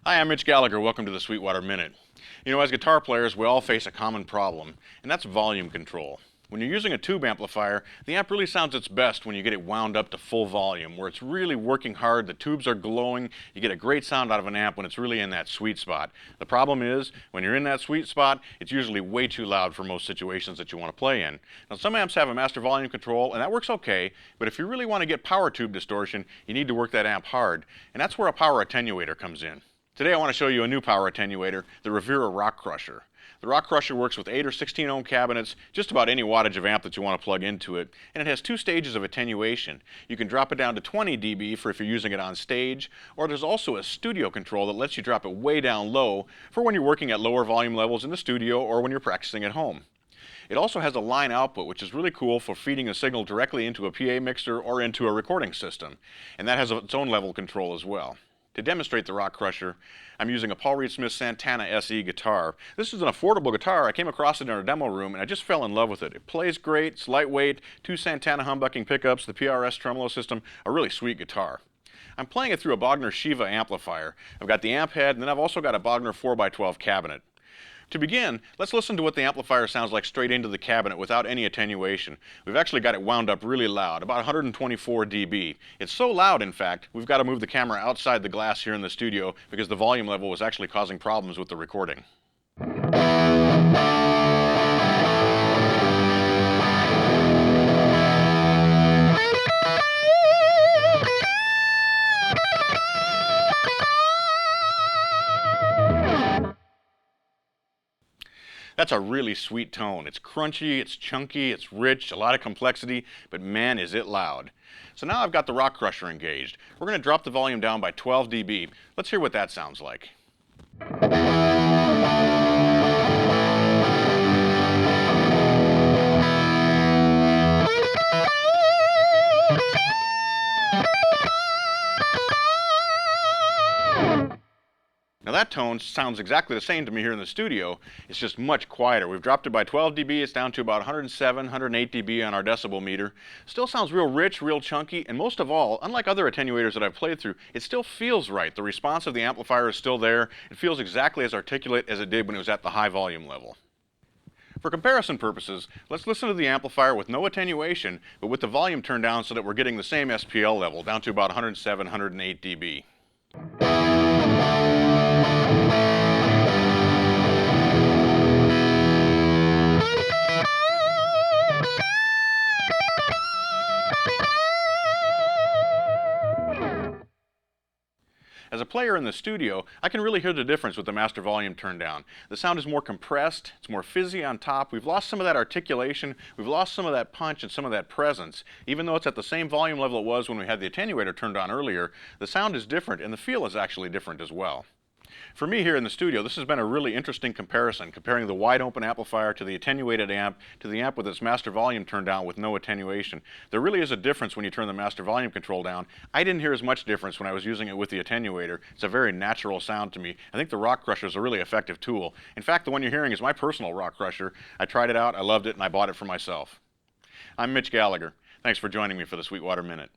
Hi, I'm Mitch Gallagher. Welcome to the Sweetwater Minute. You know, as guitar players, we all face a common problem, and that's volume control. When you're using a tube amplifier, the amp really sounds its best when you get it wound up to full volume, where it's really working hard, the tubes are glowing, you get a great sound out of an amp when it's really in that sweet spot. The problem is, when you're in that sweet spot, it's usually way too loud for most situations that you want to play in. Now, some amps have a master volume control, and that works okay, but if you really want to get power tube distortion, you need to work that amp hard, and that's where a power attenuator comes in. Today I want to show you a new power attenuator, the Rivera RockCrusher. The RockCrusher works with 8 or 16 ohm cabinets, just about any wattage of amp that you want to plug into it, and it has 2 stages of attenuation. You can drop it down to 20 dB for if you're using it on stage, or there's also a studio control that lets you drop it way down low for when you're working at lower volume levels in the studio or when you're practicing at home. It also has a line output, which is really cool for feeding a signal directly into a PA mixer or into a recording system, and that has its own level control as well. To demonstrate the RockCrusher, I'm using a Paul Reed Smith Santana SE guitar. This is an affordable guitar. I came across it in our demo room and I just fell in love with it. It plays great, it's lightweight, 2 Santana humbucking pickups, the PRS tremolo system, a really sweet guitar. I'm playing it through a Bogner Shiva amplifier. I've got the amp head and then I've also got a Bogner 4x12 cabinet. To begin, let's listen to what the amplifier sounds like straight into the cabinet without any attenuation. We've actually got it wound up really loud, about 124 dB. It's so loud, in fact, we've got to move the camera outside the glass here in the studio because the volume level was actually causing problems with the recording. That's a really sweet tone. It's crunchy, it's chunky, it's rich, a lot of complexity, but man is it loud. So now I've got the RockCrusher engaged. We're going to drop the volume down by 12 dB. Let's hear what that sounds like. Now that tone sounds exactly the same to me here in the studio, it's just much quieter. We've dropped it by 12 dB, it's down to about 107, 108 dB on our decibel meter. Still sounds real rich, real chunky, and most of all, unlike other attenuators that I've played through, it still feels right. The response of the amplifier is still there. It feels exactly as articulate as it did when it was at the high volume level. For comparison purposes, let's listen to the amplifier with no attenuation, but with the volume turned down so that we're getting the same SPL level, down to about 107, 108 dB. As a player in the studio, I can really hear the difference with the master volume turned down. The sound is more compressed, it's more fizzy on top, we've lost some of that articulation, we've lost some of that punch and some of that presence. Even though it's at the same volume level it was when we had the attenuator turned on earlier, the sound is different and the feel is actually different as well. For me here in the studio, this has been a really interesting comparison, comparing the wide open amplifier to the attenuated amp to the amp with its master volume turned down with no attenuation. There really is a difference when you turn the master volume control down. I didn't hear as much difference when I was using it with the attenuator. It's a very natural sound to me. I think the RockCrusher is a really effective tool. In fact, the one you're hearing is my personal RockCrusher. I tried it out, I loved it, and I bought it for myself. I'm Mitch Gallagher. Thanks for joining me for the Sweetwater Minute.